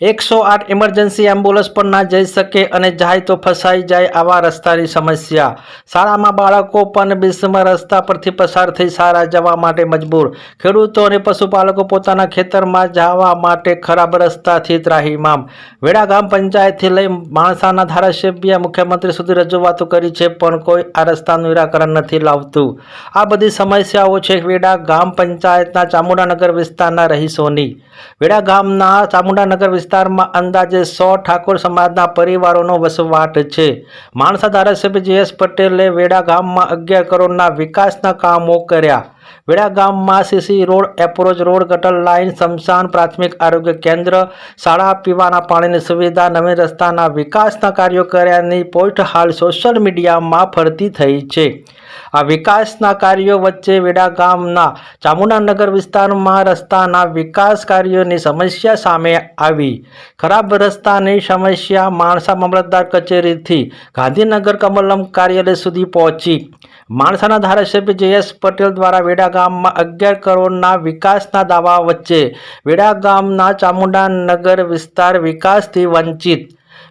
108 emergency ambulance પણ ના જઈ શકે અને જાય તો ફસાઈ જાય આવા રસ્તાની સમસ્યા। શાળામાં બાળકો પણ બિસ્માર રસ્તા પરથી પસાર થઈ શાળા જવા માટે મજબૂર। ખેડૂતો અને પશુપાલકો પોતાના ખેતરમાં જવા માટે ખરાબ રસ્તાથી ત્રાહિમામ। વેડા ગામ પંચાયતથી લઈ માણસાના ધારાસભ્ય મુખ્યમંત્રી સુધી રજૂઆતો કરી છે પણ કોઈ આ રસ્તાનું નિરાકરણ નથી લાવતું। આ બધી સમસ્યાઓ છે વેડા ગામ પંચાયતના ચામુંડાનગર વિસ્તારના રહીશોની। વેડા ગામના ચામુંડાનગર વિસ્તારમાં અંદાજે 100 ઠાકોર સમાજના પરિવારોનો વસવાટ છે। માણસા ધારાસભ્ય JS પટેલે વેડા ગામમાં 11 કરોડના વિકાસના કામો કર્યા। વેડા ગામમાં CC રોડ, એપ્રોચ રોડ, ગટર લાઇન, સ્મશાન, પ્રાથમિક આરોગ્ય કેન્દ્ર, શાળા, પીવાના પાણીની સુવિધા, નવીન રસ્તાના વિકાસના કાર્યો કર્યાની પોસ્ટ હાલ સોશિયલ મીડિયામાં ફરતી થઈ છે। આ વિકાસના કાર્યો વચ્ચે વેડા ગામના ચામુંડાનગર વિસ્તારમાં રસ્તાના વિકાસ કાર્યોની સમસ્યા સામે આવી। ખરાબ રસ્તાની સમસ્યા માણસા મામલતદાર કચેરીથી ગાંધીનગર કમલમ કાર્યાલય સુધી પહોંચી। માણસાના ધારાસભ્ય JS પટેલ દ્વારા વેડા ગામમાં 11 કરોડના વિકાસના દાવા વચ્ચે વેડા ગામના ચામુંડાનગર વિસ્તાર વિકાસથી વંચિત।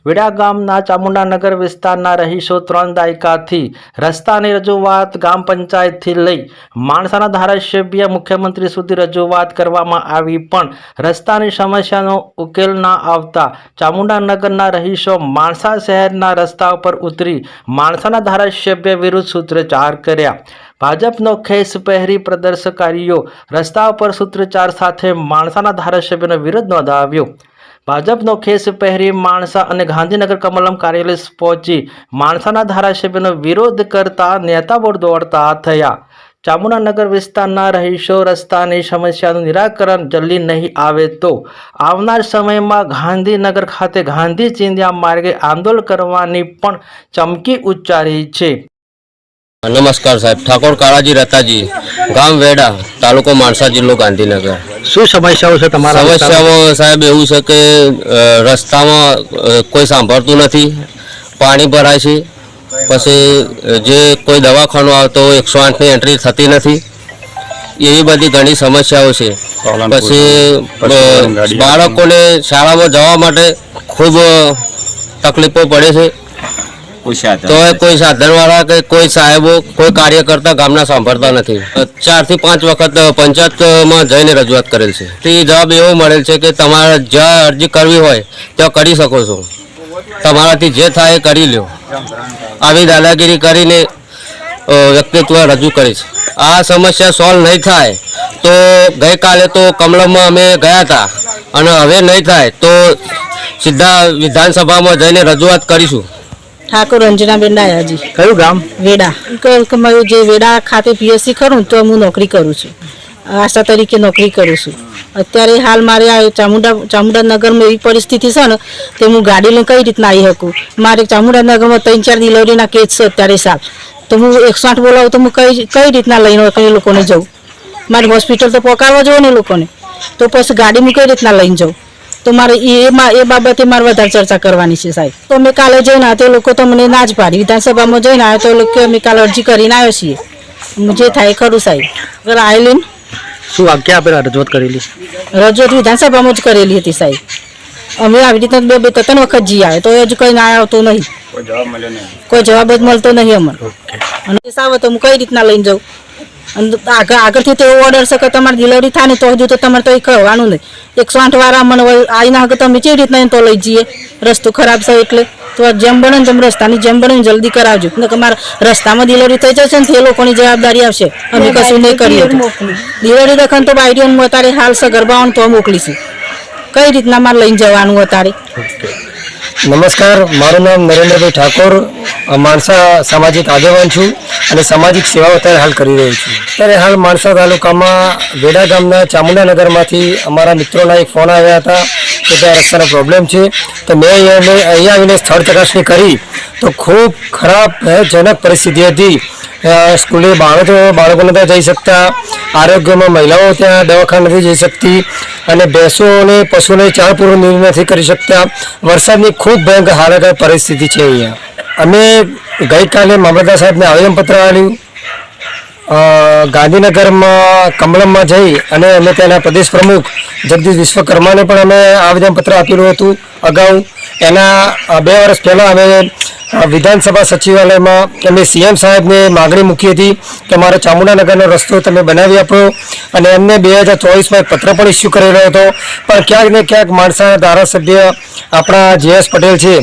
વેડા ગામના ચામુંડાનગર વિસ્તારના રહીશો 3 દાયકાથી રસ્તાની રજૂઆત ગામ પંચાયતથી લઈ માણસાના ધારાસભ્ય મુખ્યમંત્રી સુધી રજૂઆત કરવામાં આવી પણ રસ્તાની સમસ્યાનો ઉકેલ ના આવતા ચામુંડાનગરના રહીશો માણસા શહેરના રસ્તા પર ઉતરી માણસાના ધારાસભ્ય વિરુદ્ધ સૂત્રોચ્ચાર કર્યા। ભાજપનો ખેસ પહેરી પ્રદર્શનકારીઓ રસ્તા પર સૂત્રોચ્ચાર સાથે માણસાના ધારાસભ્યનો વિરોધ નોંધાવ્યો। ભાજપનો ખેસ પહેરી માણસા અને ગાંધીનગર કમલમ કાર્યાલય પહોંચી માણસાના ધારાસભ્યનો વિરોધ કરતા નેતાઓ દોડતા થયા। ચામુંડાનગર વિસ્તારના રહીશો રસ્તાની સમસ્યાનું નિરાકરણ જલ્દી નહીં આવે તો આવનાર સમયમાં ગાંધીનગર ખાતે ગાંધી ચિંધ્યા માર્ગે આંદોલન કરવાની પણ ચમકી ઉચ્ચારી છે। नमस्कार साहब, ठाकुर कालाजी रताजी, गाम वेड़ा, तालुको माणसा, जिल्लो गांधीनगर। શું સમસ્યાઓ છે તમારા? સમસ્યામાં સાહેબ એવું છે કે રસ્તામાં કોઈ સાંભળતું નથી, પાણી ભરાય છે, પછી જે કોઈ દવાખાનું આવતો 108ની એન્ટ્રી થતી નથી, એવી બધી ઘણી સમસ્યાઓ છે। પછી બાળકોને શાળામાં જવા માટે ખૂબ તકલીફો પડે છે। તો કોઈ સાધનવાળા કે કોઈ સાહેબો કોઈ કાર્યકર્તા ગામના સાંભળતા નથી। 4 થી 5 વખત પંચાયતમાં જઈને રજૂઆત કરેલ છે તે જવાબ એવો મળેલ છે કે તમારે જ્યાં અરજી કરવી હોય ત્યાં કરી શકો છો, તમારાથી જે થાય એ કરી લો। આવી દાદાગીરી કરીને વ્યક્તિત્વ રજૂ કરે છે। આ સમસ્યા સોલ્વ નહીં થાય તો ગઈકાલે તો કમલમમાં અમે ગયા હતા અને હવે નહીં થાય તો સીધા વિધાનસભામાં જઈને રજૂઆત કરીશું। ઠાકોર અંજનાબેન ડાયાજી। કયું ગામ? વેડા। મારું જે વેડા ખાતે PSC ખરું તો હું નોકરી કરું છું, આશા તરીકે નોકરી કરું છું। અત્યારે હાલ મારે આ ચામુંડાનગરમાં એવી પરિસ્થિતિ છે ને તે હું ગાડી લઈને કઈ રીતના આવી શકું? મારે ચામુંડાનગરમાં 3-4 ડિલિવરીના કેસ છે અત્યારે સાલ, તો હું 108 બોલાવું તો હું કઈ રીતના લઈને એ લોકોને જાઉં? મારે હોસ્પિટલ તો પહોંચાડવા જોઈએ ને લોકોને, તો પછી ગાડી હું કઈ રીતના લઈને જાઉં? તો મારે એ બાબતે મારે વધારે ચર્ચા કરવાની છે સાહેબ। તો અમે કાલે જઈને આવ્યા તો લોકો તો મને ના જ પાડી, વિધાનસભામાં જઈને આવ્યા તો લોકો અમે કાલે અરજી કરીને આવ્યા છીએ, જે થાય ખરું સાહેબ। અગર આવેલી શું વાક્ય આપેલા રજૂઆત કરેલી? રજૂઆત વિધાનસભામાં જ કરેલી હતી સાહેબ। અમે આવી રીતના 2-3 વખત જી આવે તો હજુ કંઈ ના આવતો નહીં, કોઈ જવાબ જ મળતો નહીં અમને। અને સાવ તો હું કઈ રીતના લઈને જાઉં? અને આગળથી તો એવો ઓર્ડર છે કે તમારે ડિલિવરી થાય ને તો હજુ તો તમારે તો એ કરવાનું નહીં। 108 વાળા મને આવીના હકે તમે કેવી રીતના તો લઈ જઈએ? રસ્તો ખરાબ છે એટલે તો જેમ બને ને તેમ રસ્તાની જેમ બને ને જલ્દી કરાવજો, ને કે મારા રસ્તામાં ડિલિવરી થઈ જશે ને તે લોકોની જવાબદારી આવશે, અમે કશું નહીં કરીએ। ડિલિવરી દખન તો બાયડીઓને અત્યારે હાલ છે ગરબાઓને તો મોકલીશું, કઈ રીતના મારે લઈને જવાનું અત્યારે? નમસ્કાર, મારું નામ નરેન્દ્રભાઈ ઠાકોર, માણસા સામાજિક આગેવાન છું અને સામાજિક સેવાઓ અત્યારે હાલ કરી રહ્યો છું। ત્યારે હાલ માણસા તાલુકામાં વેડા ગામના ચામુંડાનગરમાંથી અમારા મિત્રોના એક ફોન આવ્યા હતા કે ત્યાં રસ્તાનો પ્રોબ્લેમ છે, તો મેં અહીંયા આવીને સ્થળ ચકાસણી કરી તો ખૂબ ખરાબ ભયજનક પરિસ્થિતિ હતી। સ્કૂલે બાળકો નથી જઈ શકતા, આરોગ્યમાં મહિલાઓ ત્યાં દવાખાને નથી જઈ શકતી અને ભેંસો અને પશુઓને ચાર પૂરું નથી કરી શકતા। વરસાદની ખૂબ ભયંકર હાલત પરિસ્થિતિ છે અહીંયા। અમે ગઈકાલે મામલતદાર સાહેબને આવેદનપત્ર આપ્યું, ગાંધીનગરમાં કમલમમાં જઈ અને અમે ત્યાંના પ્રદેશ પ્રમુખ જગદીશ વિશ્વકર્માને પણ અમે આવેદનપત્ર આપેલું હતું અગાઉ. એના 2 વર્ષ પહેલાં અમે વિધાનસભા સચિવાલયમાં અમે સીએમ સાહેબને માગણી મૂકી હતી કે મારો ચામુંડાનગરનો રસ્તો તમે બનાવી આપો, અને એમને 2024માં એક પત્ર પણ ઇસ્યુ કરેલો હતો. પણ ક્યાંક ને ક્યાંક માણસાના ધારાસભ્ય આપણા JS પટેલ છે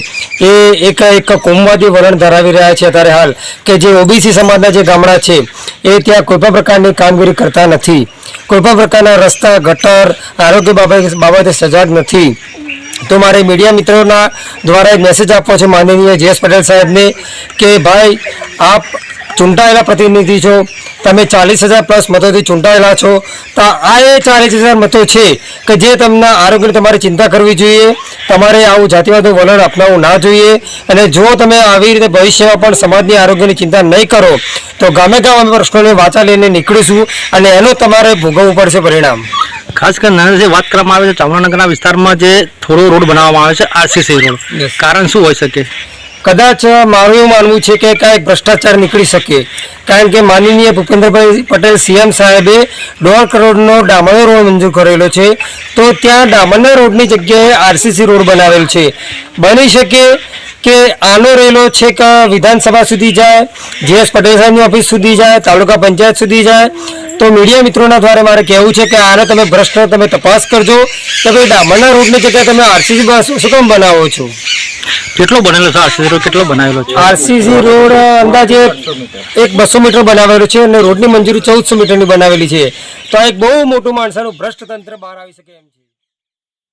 એ એક કોમવાદી વલણ ધરાવી રહ્યા છે અત્યારે હાલ, કે જે ઓબીસી સમાજના જે ગામડા છે એ ત્યાં કોઈ પણ પ્રકારની કામગીરી કરતા નથી, કોઈ પણ પ્રકારના રસ્તા, ગટર, આરોગ્ય બાબતે સજાગ નથી. તો મારે મીડિયા મિત્રોના દ્વારા એક મેસેજ આપવો છે માનનીય JS પટેલ સાહેબને કે ભાઈ, આપ ચૂંટાયેલા પ્રતિનિધિ છો, તમે 40,000 પ્લસ મતોથી ચૂંટાયેલા છો, તો આ એ 40,000 મતો છે કે જે તમને આરોગ્યની તમારે ચિંતા કરવી જોઈએ. તમારે આવું જાતિવાદનું વલણ અપનાવવું ના જોઈએ. અને જો તમે આવી રીતે ભવિષ્યમાં પણ સમાજની આરોગ્યની ચિંતા નહીં કરો તો ગામે ગામ અમે પ્રશ્નોને વાંચા લઈને નીકળીશું, અને એનું તમારે ભોગવવું પડશે પરિણામ. ખાસ કરીને જે વાત કરવામાં આવે છે ચામુંડાનગરના વિસ્તારમાં જે થોડો રોડ બનાવવામાં આવે છે RCC રોડ, કારણ શું હોઈ શકે? કદાચ મારું એવું માનવું છે કે કાંઈક ભ્રષ્ટાચાર નીકળી શકે, કારણ કે માનનીય ભૂપેન્દ્રભાઈ પટેલ CM સાહેબે 1.5 કરોડનો ડામરનો રોડ મંજૂર કરેલો છે, તો ત્યાં ડામરના રોડની જગ્યાએ RCC રોડ બનાવેલ છે. બની શકે કે આનો રેલો છેક વિધાનસભા સુધી જાય, JS પટેલ સાહેબની ઓફિસ સુધી જાય, તાલુકા પંચાયત સુધી જાય. તો મીડિયા મિત્રોના દ્વારા મારે કહેવું છે કે આને તમે ભ્રષ્ટ તમે તપાસ કરજો કે ભાઈ ડામરના રોડની જગ્યાએ તમે RCC શું કામ બનાવો છો? કેટલો બનેલો છે RCC રોડ? કેટલો બનાવેલો છે RCC રોડ? અંદાજે 200 મીટર બનાવેલો છે, અને રોડની મંજૂરી 1400 મીટરની બનાવેલી છે. તો આ એક બહુ મોટું માણસાનું ભ્રષ્ટ તંત્ર બહાર આવી શકે એમ છે.